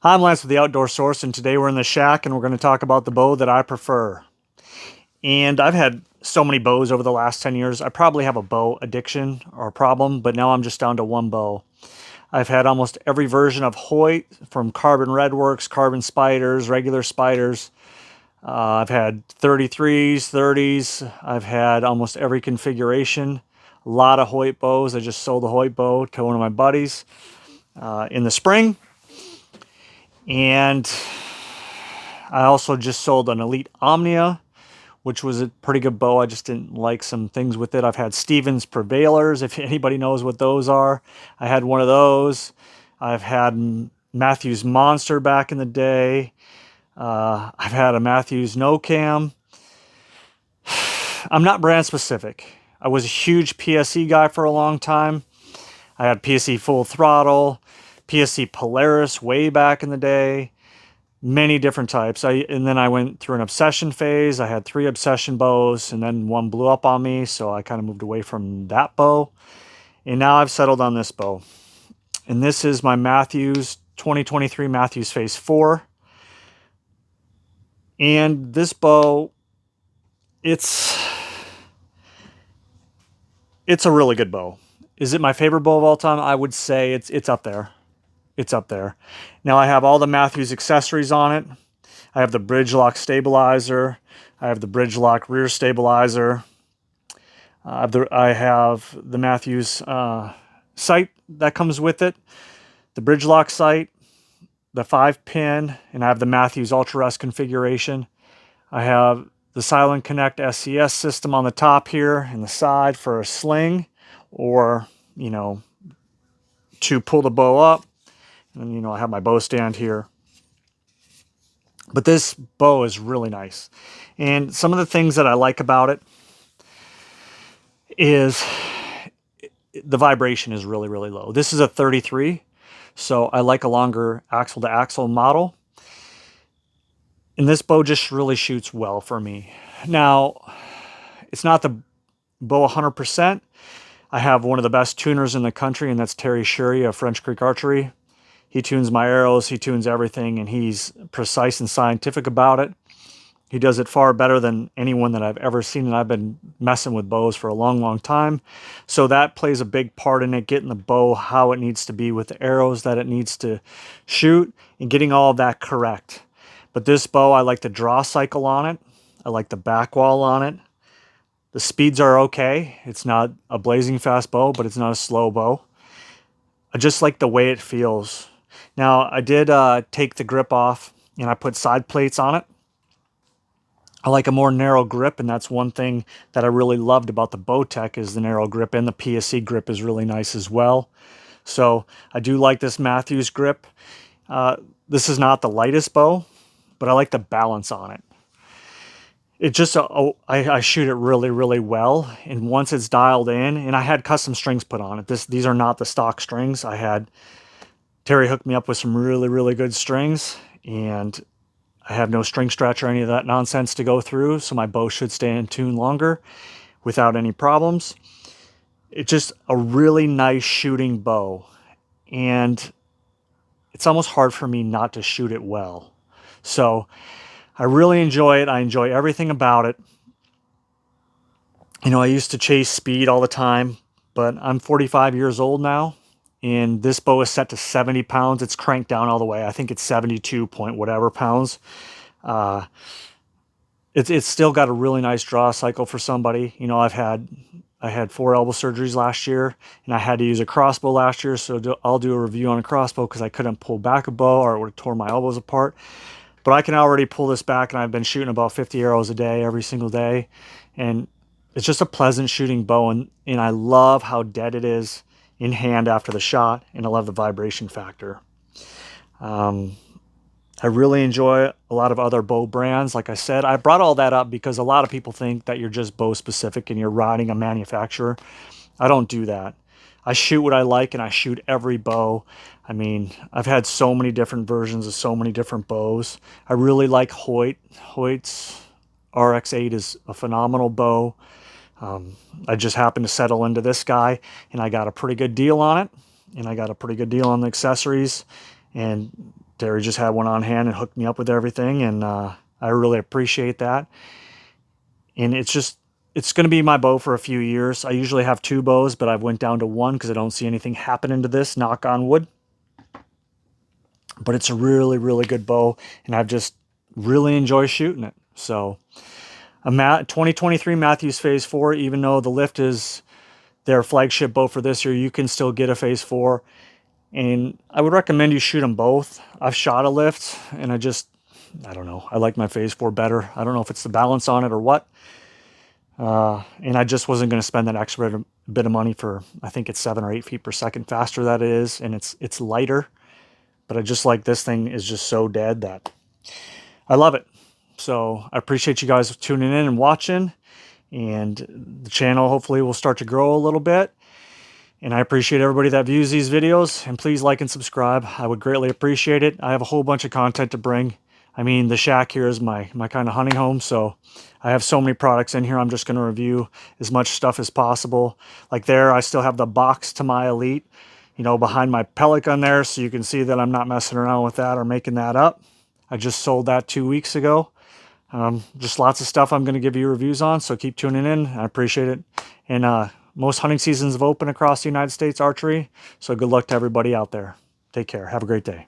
Hi, I'm Lance with the Outdoor Source, and today we're in the shack and we're going to talk about the bow that I prefer. And I've had so many bows over the last 10 years. I probably have a bow addiction or problem, but now I'm just down to one bow. I've had almost every version of Hoyt, from carbon redworks, carbon spiders, regular spiders. I've had 33s, 30s. I've had almost every configuration. A lot of Hoyt bows. I just sold a Hoyt bow to one of my buddies in the spring. And I also just sold an Elite Omnia, which was a pretty good bow. I just didn't like some things with it. I've had Stevens Prevailers, if anybody knows what those are. I had one of those. I've had Mathews Monster back in the day. I've had a Mathews No Cam. I'm not brand specific. I was a huge PSE guy for a long time. I had PSE Full Throttle, PSE Polaris way back in the day. Many different types. And then I went through an obsession phase. I had 3 obsession bows, and then one blew up on me, so I kind of moved away from that bow. And now I've settled on this bow. And this is my Mathews 2023 Mathews Phase 4. And this bow, it's a really good bow. Is it my favorite bow of all time? I would say it's up there. It's up there. Now I have all the Mathews accessories on it. I have the bridge lock stabilizer. I have the bridge lock rear stabilizer. I have the Mathews sight that comes with it, the bridge lock sight, the 5-pin, and I have the Mathews Ultra S configuration. I have the Silent Connect SCS system on the top here and the side for a sling, or, to pull the bow up. And, I have my bow stand here. But this bow is really nice. And some of the things that I like about it is the vibration is really, really low. This is a 33, so I like a longer axle-to-axle model. And this bow just really shoots well for me. Now, it's not the bow 100%. I have one of the best tuners in the country, and that's Terry Shuri of French Creek Archery. He tunes my arrows, he tunes everything, and he's precise and scientific about it. He does it far better than anyone that I've ever seen, and I've been messing with bows for a long, long time. So that plays a big part in it, getting the bow how it needs to be with the arrows that it needs to shoot, and getting all of that correct. But this bow, I like the draw cycle on it. I like the back wall on it. The speeds are okay. It's not a blazing fast bow, but it's not a slow bow. I just like the way it feels. Now, I did take the grip off, and I put side plates on it. I like a more narrow grip, and that's one thing that I really loved about the Bowtech is the narrow grip, and the PSE grip is really nice as well. So I do like this Mathews grip. This is not the lightest bow, but I like the balance on it. It just, I shoot it really, really well. And once it's dialed in, and I had custom strings put on it. These are not the stock strings. Terry hooked me up with some really, really good strings, and I have no string stretch or any of that nonsense to go through, so my bow should stay in tune longer without any problems. It's just a really nice shooting bow, and it's almost hard for me not to shoot it well. So I really enjoy it. I enjoy everything about it. I used to chase speed all the time, but I'm 45 years old now, and this bow is set to 70 pounds. It's cranked down all the way. I think it's 72 point whatever pounds. It's still got a really nice draw cycle for somebody. I had 4 elbow surgeries last year, and I had to use a crossbow last year, so I'll do a review on a crossbow because I couldn't pull back a bow or it would have torn my elbows apart. But I can already pull this back, and I've been shooting about 50 arrows a day every single day, and it's just a pleasant shooting bow, and I love how dead it is in hand after the shot, and I love the vibration factor. I really enjoy a lot of other bow brands. Like I said, I brought all that up because a lot of people think that you're just bow specific and you're riding a manufacturer. I don't do that. I shoot what I like, and I shoot every bow. I mean, I've had so many different versions of so many different bows. I really like Hoyt. Hoyt's RX-8 is a phenomenal bow. I just happened to settle into this guy, and I got a pretty good deal on it, and I got a pretty good deal on the accessories. And Terry just had one on hand and hooked me up with everything, and I really appreciate that. And it's going to be my bow for a few years. I usually have 2 bows, but I've went down to 1 because I don't see anything happening to this, knock on wood. But it's a really, really good bow, and I've just really enjoyed shooting it. So a 2023 Mathews Phase 4, even though the lift is their flagship bow for this year, you can still get a Phase 4. And I would recommend you shoot them both. I've shot a lift, and I don't know. I like my Phase 4 better. I don't know if it's the balance on it or what. And I just wasn't going to spend that extra bit of money for, I think it's 7 or 8 feet per second faster that it is, and it's lighter. But I just like this thing is just so dead that I love it. So I appreciate you guys tuning in and watching, and the channel hopefully will start to grow a little bit. And I appreciate everybody that views these videos, and please like and subscribe. I would greatly appreciate it. I have a whole bunch of content to bring. I mean, the shack here is my kind of hunting home, so I have so many products in here. I'm just going to review as much stuff as possible. Like there, I still have the box to my Elite, you know, behind my pellet gun there, so you can see that I'm not messing around with that or making that up. I just sold that 2 weeks ago. Just lots of stuff I'm going to give you reviews on, so keep tuning in. I appreciate it. And most hunting seasons have opened across the United States archery, so good luck to everybody out there. Take care. Have a great day.